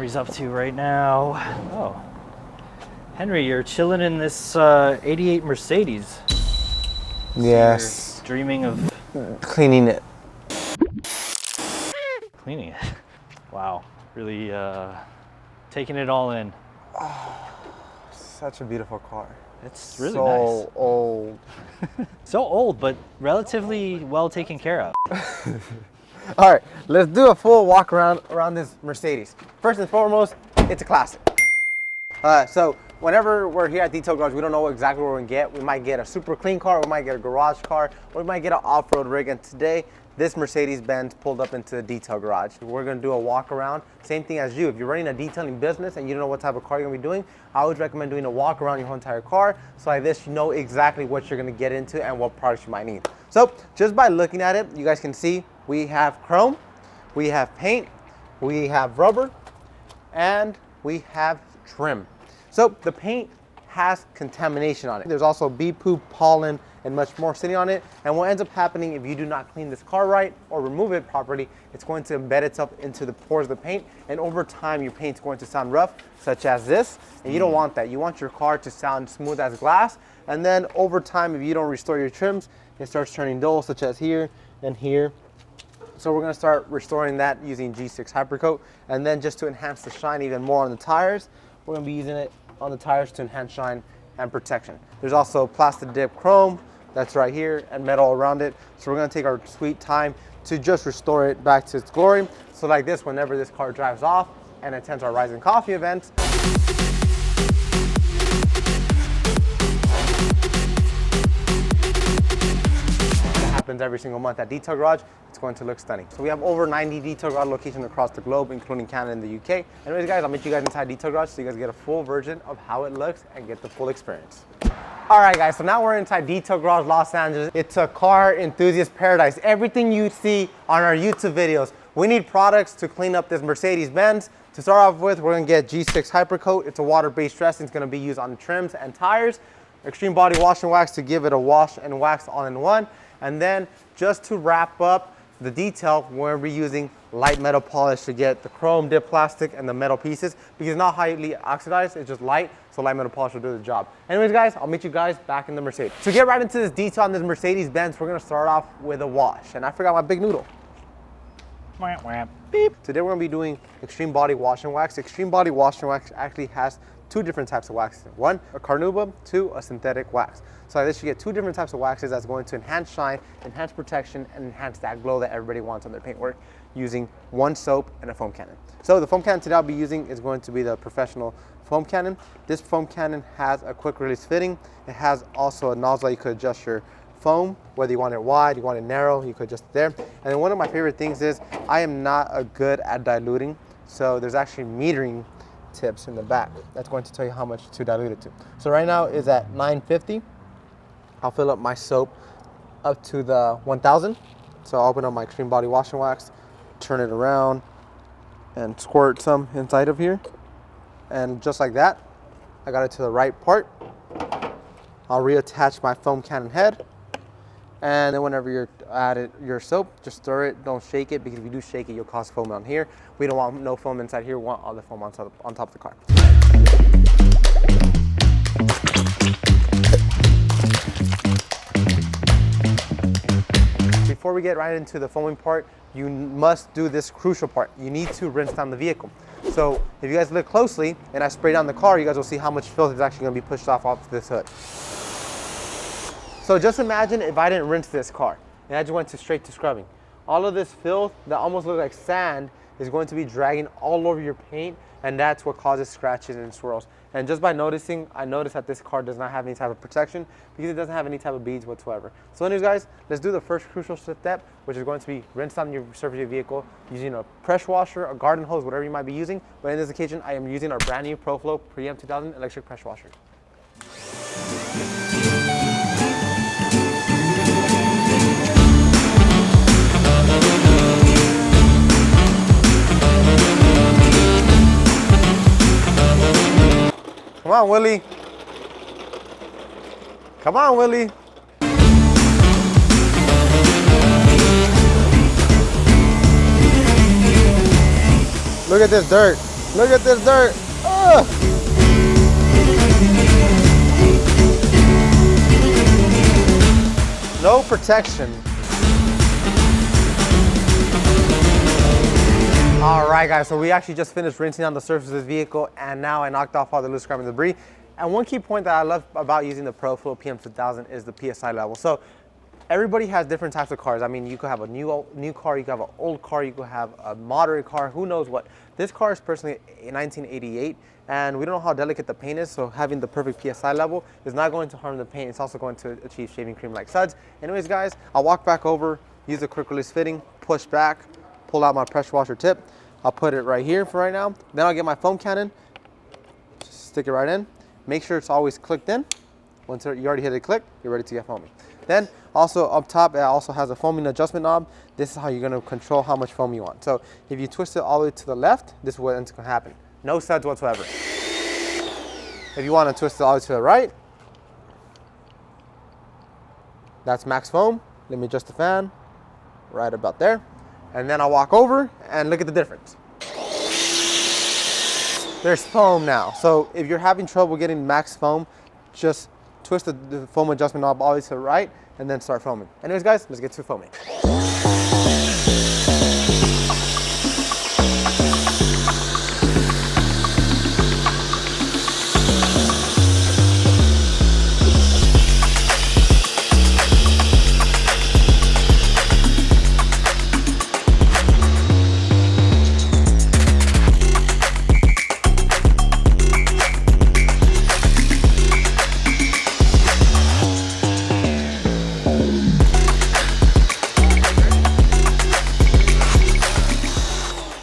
Henry's up to right now. Oh, Henry, you're chilling in this 88 Mercedes. Yes. So you're dreaming of cleaning it. Cleaning it. Wow, really taking it all in. Oh, such a beautiful car. It's really so nice. So old. So old, but relatively well taken care of. All right, let's do a full walk around this Mercedes. First and foremost, it's a classic. So whenever we're here at Detail Garage, we don't know exactly what we're gonna get. We might get a super clean car, we might get a garage car, or we might get an off-road rig. And today, this Mercedes-Benz pulled up into the Detail Garage. We're gonna do a walk around. Same thing as you. If you're running a detailing business and you don't know what type of car you're gonna be doing, I always recommend doing a walk around your whole entire car. So like this, you know exactly what you're gonna get into and what products you might need. So just by looking at it, you guys can see we have chrome, we have paint, we have rubber, and we have trim. So the paint has contamination on it. There's also bee poop, pollen, and much more sitting on it. And what ends up happening if you do not clean this car right or remove it properly, it's going to embed itself into the pores of the paint. And over time, your paint's going to sound rough, such as this. And you don't want that. You want your car to sound smooth as glass. And then over time, if you don't restore your trims, it starts turning dull, such as here and here. So we're gonna start restoring that using G6 Hypercoat. And then just to enhance the shine even more on the tires, we're gonna be using it on the tires to enhance shine and protection. There's also plastic dip chrome that's right here and metal around it. So we're gonna take our sweet time to just restore it back to its glory. So like this, whenever this car drives off and attends our Rise and Coffee event, happens every single month at Detail Garage, it's going to look stunning. So we have over 90 Detail Garage locations across the globe, including Canada and the UK. Anyways guys, I'll meet you guys inside Detail Garage so you guys get a full version of how it looks and get the full experience. All right guys, so now we're inside Detail Garage Los Angeles. It's a car enthusiast paradise. Everything you see on our YouTube videos. We need products to clean up this Mercedes-Benz. To start off with, we're gonna get G6 Hypercoat. It's a water-based dressing. It's gonna be used on trims and tires. Extreme Body Wash and Wax to give it a wash and wax all-in-one. And then just to wrap up the detail, we're gonna be using light metal polish to get the chrome dip plastic and the metal pieces because it's not highly oxidized, it's just light, so light metal polish will do the job. Anyways guys, I'll meet you guys back in the Mercedes. To get right into this detail on this Mercedes-Benz, we're gonna start off with a wash. And I forgot my big noodle. Beep. Today we're gonna be doing Extreme Body Wash and Wax. Extreme Body Wash and Wax actually has two different types of waxes. One, a carnauba, two, a synthetic wax. So like this, you get two different types of waxes that's going to enhance shine, enhance protection, and enhance that glow that everybody wants on their paintwork using one soap and a foam cannon. So the foam cannon today I'll be using is going to be the Professional Foam Cannon. This foam cannon has a quick release fitting. It has also a nozzle you could adjust your foam, whether you want it wide, you want it narrow, you could adjust it there. And then one of my favorite things is I am not good at diluting. So there's actually metering tips in the back that's going to tell you how much to dilute it to. So right now is at 950. I'll fill up my soap up to the 1000. So I'll open up my Extreme Body Wash and Wax, turn it around and squirt some inside of here. And just like that, I got it to the right part. I'll reattach my foam cannon head. And then whenever you're at your soap, just stir it, don't shake it, because if you do shake it, you'll cause foam on here. We don't want no foam inside here, we want all the foam on top of the car. Before we get right into the foaming part, you must do this crucial part. You need to rinse down the vehicle. So if you guys look closely and I spray down the car, you guys will see how much filth is actually gonna be pushed off this hood. So just imagine if I didn't rinse this car and I just went straight to scrubbing. All of this filth that almost looks like sand is going to be dragging all over your paint, and that's what causes scratches and swirls. And just by noticing, I noticed that this car does not have any type of protection because it doesn't have any type of beads whatsoever. So anyways guys, let's do the first crucial step, which is going to be rinse down your surface of your vehicle using a pressure washer, a garden hose, whatever you might be using. But in this occasion, I am using our brand new ProFlow Pre-M 2000 electric pressure washer. Come on, Willie. Come on, Willie. Look at this dirt. Look at this dirt. Ugh. No protection. All right, guys, so we actually just finished rinsing on the surface of this vehicle, and now I knocked off all the loose grime and debris. And one key point that I love about using the ProFlow PM2000 is the PSI level. So everybody has different types of cars. I mean, you could have a new car, you could have an old car, you could have a moderate car, who knows what. This car is personally a 1988, and we don't know how delicate the paint is, so having the perfect PSI level is not going to harm the paint. It's also going to achieve shaving cream-like suds. Anyways, guys, I'll walk back over, use the quick release fitting, push back, pull out my pressure washer tip. I'll put it right here for right now. Then I'll get my foam cannon, stick it right in. Make sure it's always clicked in. Once you already hit it click, you're ready to get foaming. Then also up top, it also has a foaming adjustment knob. This is how you're gonna control how much foam you want. So if you twist it all the way to the left, this is what ends up gonna happen. No suds whatsoever. If you wanna twist it all the way to the right, that's max foam. Let me adjust the fan, right about there. And then I'll walk over and look at the difference. There's foam now. So if you're having trouble getting max foam, just twist the foam adjustment knob all the way to the right and then start foaming. Anyways, guys, let's get to foaming.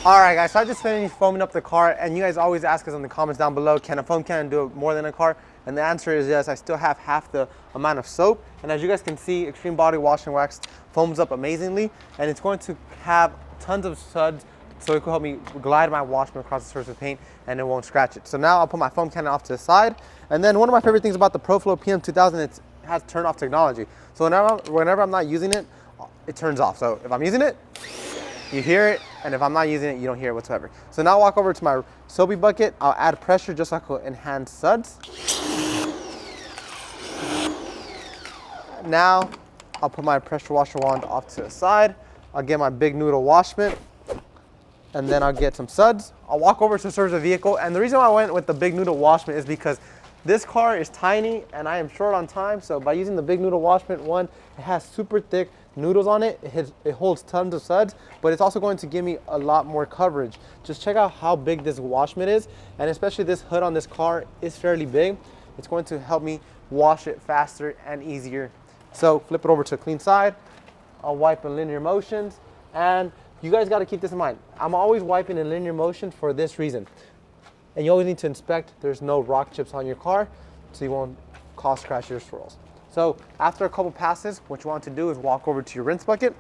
All right, guys, so I just finished foaming up the car, and you guys always ask us in the comments down below, can a foam cannon do more than a car? And the answer is yes. I still have half the amount of soap, and as you guys can see, Extreme Body Wash and Wax foams up amazingly, and it's going to have tons of suds, so it will help me glide my washment across the surface of paint, and it won't scratch it. So now I'll put my foam cannon off to the side, and then one of my favorite things about the ProFlow PM2000, it has turn-off technology. So whenever I'm not using it, it turns off. So if I'm using it, you hear it, and if I'm not using it, you don't hear it whatsoever. So now I'll walk over to my soapy bucket. I'll add pressure just so I can enhance suds. Now I'll put my pressure washer wand off to the side. I'll get my big noodle wash mitt, and then I'll get some suds. I'll walk over to the surface of the vehicle, and the reason why I went with the big noodle wash mitt is because this car is tiny and I am short on time. So by using the big noodle wash mitt, one, it has super thick noodles on it. It holds tons of suds, but it's also going to give me a lot more coverage. Just check out how big this wash mitt is, and especially this hood on this car is fairly big. It's going to help me wash it faster and easier. So flip it over to a clean side. I'll wipe in linear motions, and you guys got to keep this in mind. I'm always wiping in linear motion for this reason. And you always need to inspect there's no rock chips on your car so you won't cause scratches or swirls. So after a couple passes, what you want to do is walk over to your rinse bucket,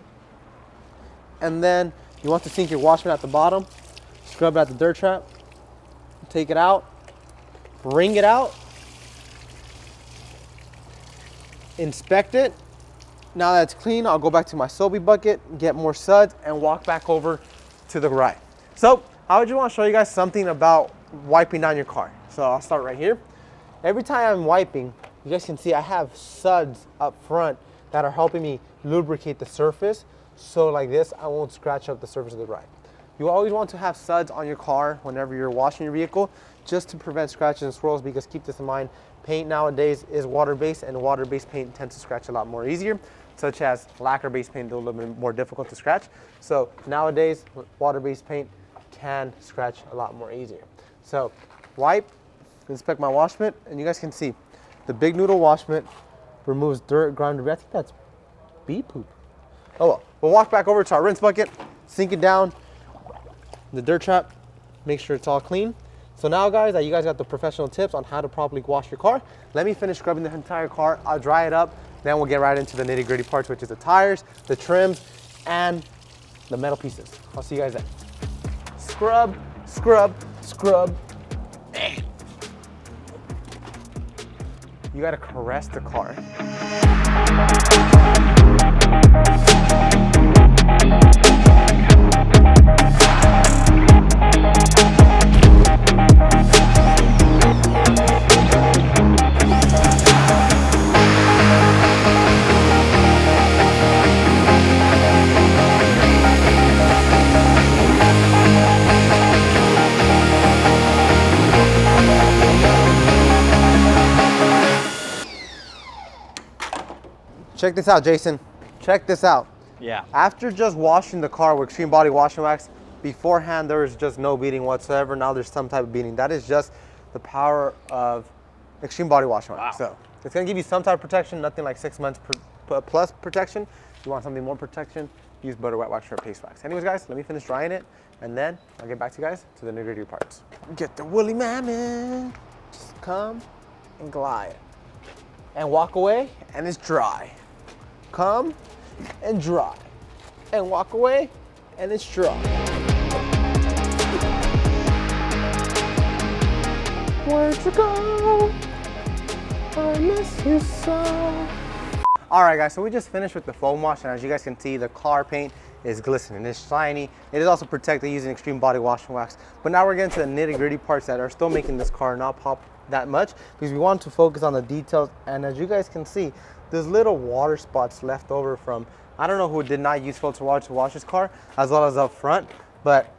and then you want to sink your wash mitt at the bottom, scrub it at the dirt trap, take it out, wring it out, inspect it. Now that it's clean, I'll go back to my soapy bucket, get more suds, and walk back over to the right. So I just want to show you guys something about wiping down your car. So I'll start right here. Every time I'm wiping, you guys can see I have suds up front that are helping me lubricate the surface. So like this, I won't scratch up the surface of the ride. You always want to have suds on your car whenever you're washing your vehicle, just to prevent scratches and swirls, because keep this in mind, paint nowadays is water-based, and water-based paint tends to scratch a lot more easier, such as lacquer-based paint is a little bit more difficult to scratch. So nowadays, water-based paint can scratch a lot more easier. So wipe, inspect my wash mitt, and you guys can see the big noodle wash mitt removes dirt, grime, debris. I think that's bee poop. Oh well. We'll walk back over to our rinse bucket, sink it down the dirt trap, make sure it's all clean. So now guys, that you guys got the professional tips on how to properly wash your car, let me finish scrubbing the entire car. I'll dry it up, then we'll get right into the nitty-gritty parts, which is the tires, the trims, and the metal pieces. I'll see you guys then. Scrub, scrub, scrub. You gotta caress the car. check this out, Jason. Check this out. Yeah. After just washing the car with Extreme Body Wash and Wax, beforehand there was just no beating whatsoever. Now there's some type of beating. That is just the power of Extreme Body Wash and Wax. Wow. So it's gonna give you some type of protection, nothing like 6 months plus protection. If you want something more protection, use butter wet wax or paste wax. Anyways, guys, let me finish drying it, and then I'll get back to you guys to the nitty-gritty parts. Get the woolly mammoth. Just come and glide, and walk away, and it's dry. Come and dry, and walk away, and it's dry. Where'd you go? I miss you so. All right, guys, so we just finished with the foam wash, and as you guys can see, the car paint is glistening, it's shiny. It is also protected using Extreme Body Wash and Wax. But now we're getting to the nitty-gritty parts that are still making this car not pop that much, because we want to focus on the details. And as you guys can see, there's little water spots left over from, I don't know who did not use filter water to wash his car, as well as up front, but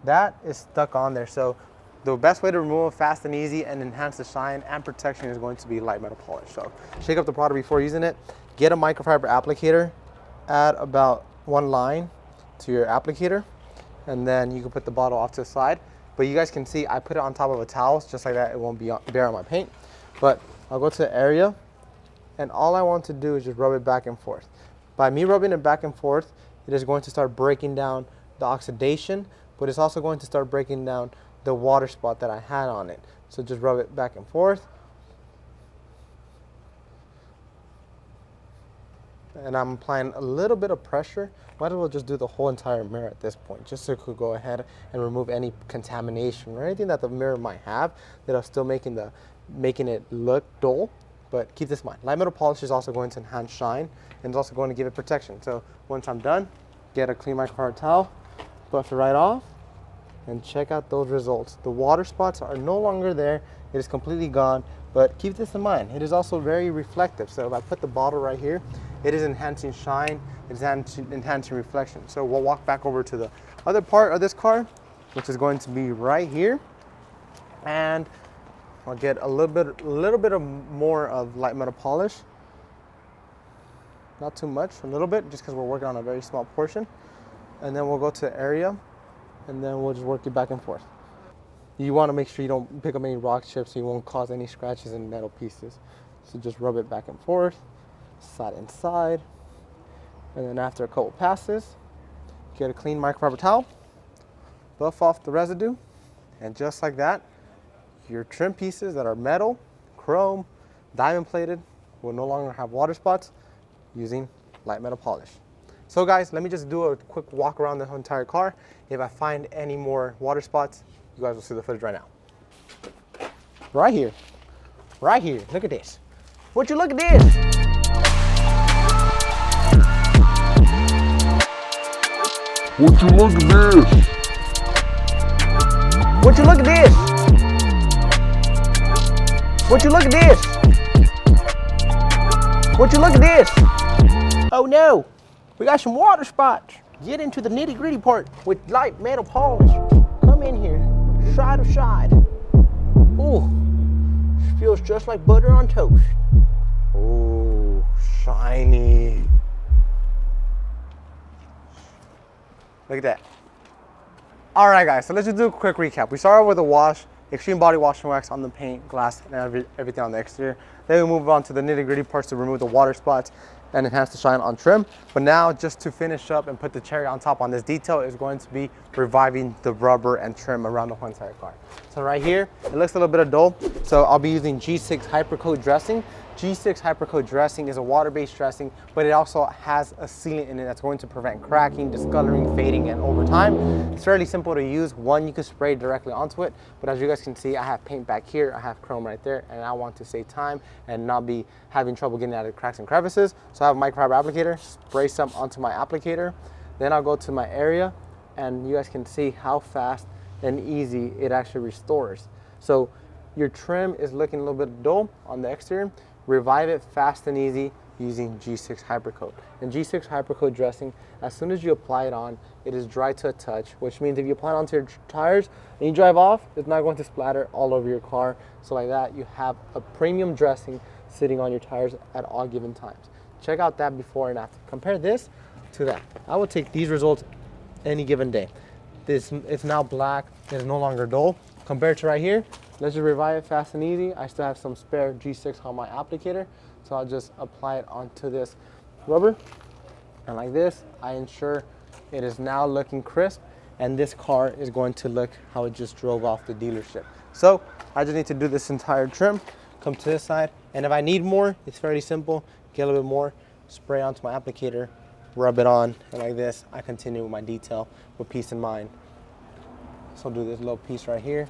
that is stuck on there. So the best way to remove it fast and easy and enhance the shine and protection is going to be light metal polish. So shake up the product before using it. Get a microfiber applicator, add about 1 line to your applicator, and then you can put the bottle off to the side. But you guys can see I put it on top of a towel, just like that it won't be bare on my paint. But I'll go to the area, and all I want to do is just rub it back and forth. By me rubbing it back and forth, it is going to start breaking down the oxidation, but it's also going to start breaking down the water spot that I had on it. So just rub it back and forth. And I'm applying a little bit of pressure. Might as well just do the whole entire mirror at this point, just so it could go ahead and remove any contamination or anything that the mirror might have that are still making it look dull. But keep this in mind, light metal polish is also going to enhance shine, and it's also going to give it protection. So once I'm done, get a clean microfiber towel, buff it right off, and check out those results. The water spots are no longer there. It is completely gone, but keep this in mind. It is also very reflective. So if I put the bottle right here, it is enhancing shine, it's enhancing reflection. So we'll walk back over to the other part of this car, which is going to be right here. And I'll get a little bit more of light metal polish. Not too much, a little bit, just because we're working on a very small portion. And then we'll go to the area, and then we'll just work it back and forth. You want to make sure you don't pick up any rock chips so you won't cause any scratches in metal pieces. So just rub it back and forth, side and side. And then after a couple passes, get a clean microfiber towel, buff off the residue, and just like that, your trim pieces that are metal, chrome, diamond plated will no longer have water spots using light metal polish. So guys, let me just do a quick walk around the entire car. If I find any more water spots, you guys will see the footage right now. Right here, look at this. Would you look at this? Would you look at this? Would you look at this? Would you look at this? Would you look at this? Oh no, we got some water spots. Get into the nitty gritty part with light metal polish. Come in here, side to side. Ooh, feels just like butter on toast. Ooh, shiny. Look at that. All right, guys, so let's just do a quick recap. We started with a wash, Extreme Body Wash and Wax on the paint, glass, and everything on the exterior. Then we move on to the nitty gritty parts to remove the water spots and enhance the shine on trim. But now, just to finish up and put the cherry on top on this detail, is going to be reviving the rubber and trim around the whole entire car. So right here, it looks a little bit dull, so I'll be using G6 Hypercoat dressing. G6 Hypercoat dressing is a water-based dressing, but it also has a sealant in it that's going to prevent cracking, discoloring, fading, and over time. It's fairly simple to use. One, you can spray directly onto it, but as you guys can see, I have paint back here, I have chrome right there, and I want to save time and not be having trouble getting out of cracks and crevices. So I have a microfiber applicator, spray some onto my applicator, then I'll go to my area, and you guys can see how fast and easy it actually restores. So your trim is looking a little bit dull on the exterior. Revive it fast and easy using G6 Hypercoat. And G6 Hypercoat dressing, as soon as you apply it on, it is dry to a touch, which means if you apply it onto your tires and you drive off, it's not going to splatter all over your car. So like that, you have a premium dressing sitting on your tires at all given times. Check out that before and after. Compare this to that. I would take these results any given day. It's now black, it's no longer dull. Compared to right here, let's just revive it fast and easy. I still have some spare G6 on my applicator, so I'll just apply it onto this rubber. And like this, I ensure it is now looking crisp, and this car is going to look how it just drove off the dealership. So I just need to do this entire trim, come to this side, and if I need more, it's fairly simple. Get a little bit more, spray onto my applicator, rub it on, and like this, I continue with my detail with peace in mind. So I'll do this little piece right here.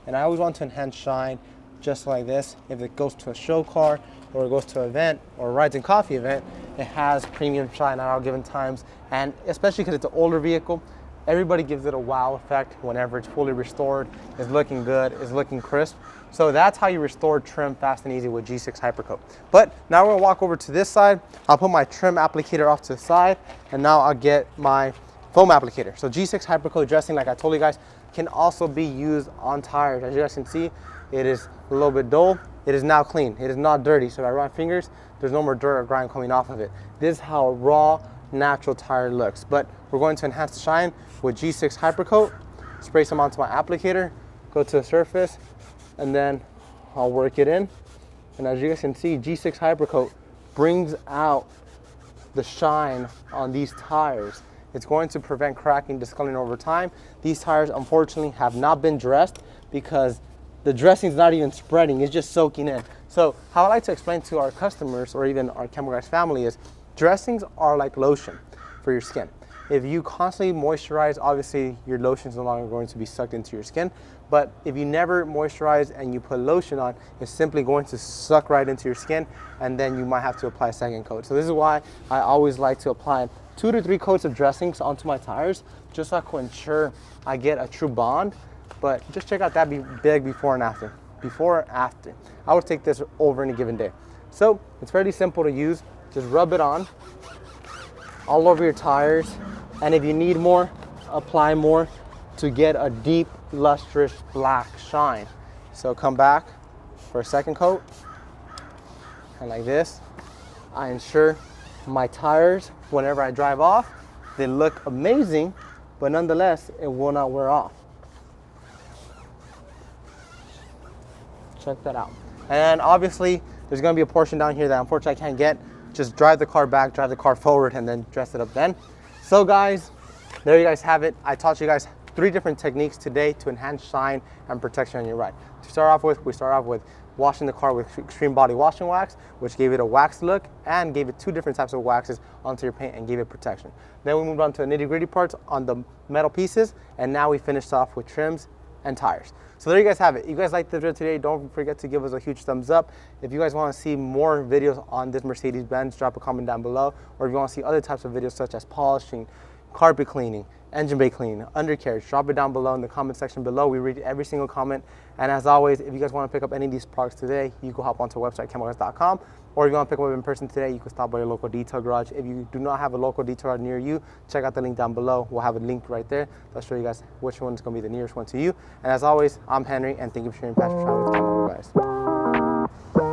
And I always want to enhance shine just like this. If it goes to a show car or it goes to an event or a rides and coffee event, it has premium shine at all given times. And especially because it's an older vehicle, everybody gives it a wow effect whenever it's fully restored, it's looking good, it's looking crisp. So that's how you restore trim fast and easy with G6 Hypercoat. But now we're gonna walk over to this side. I'll put my trim applicator off to the side, and now I'll get my foam applicator. So G6 Hypercoat dressing, like I told you guys, can also be used on tires. As you guys can see, it is a little bit dull. It is now clean. It is not dirty. So if I run my fingers, there's no more dirt or grime coming off of it. This is how a raw, natural tire looks. But we're going to enhance the shine with G6 Hypercoat. Spray some onto my applicator, go to the surface, and then I'll work it in. And as you guys can see, G6 Hypercoat brings out the shine on these tires. It's going to prevent cracking, discoloring over time. These tires, unfortunately, have not been dressed because the dressing's not even spreading, it's just soaking in. So how I like to explain to our customers or even our ChemicalGuys family is dressings are like lotion for your skin. If you constantly moisturize, obviously your lotion is no longer going to be sucked into your skin. But if you never moisturize and you put lotion on, it's simply going to suck right into your skin, and then you might have to apply a second coat. So this is why I always like to apply 2 to 3 coats of dressings onto my tires, just so I can ensure I get a true bond. But just check out that big before and after. Before and after. I would take this over any given day. So it's fairly simple to use. Just rub it on all over your tires. And if you need more, apply more to get a deep, lustrous black shine. So come back for a second coat. And like this, I ensure my tires, whenever I drive off, they look amazing, but nonetheless, it will not wear off. Check that out. And obviously, there's gonna be a portion down here that unfortunately I can't get. Just drive the car back, drive the car forward, and then dress it up then. So guys, there you guys have it. I taught you guys 3 different techniques today to enhance shine and protection on your ride. To start off with, we start off with washing the car with extreme body washing wax, which gave it a wax look and gave it 2 different types of waxes onto your paint and gave it protection. Then we moved on to the nitty-gritty parts on the metal pieces, and now we finished off with trims and tires. So there you guys have it. If you guys liked the video today, don't forget to give us a huge thumbs up. If you guys want to see more videos on this Mercedes-Benz, drop a comment down below. Or if you want to see other types of videos such as polishing, carpet cleaning, engine bay cleaning, undercarriage, drop it down below in the comment section below. We read every single comment. And as always, if you guys want to pick up any of these products today, you can hop onto our website, chemicalguys.com. Or if you want to pick them up in person today, you can stop by your local detail garage. If you do not have a local detail garage near you, check out the link down below. We'll have a link right there. That'll show you guys which one is going to be the nearest one to you. And as always, I'm Henry, and thank you for sharing passion travel with ChemicalGuys.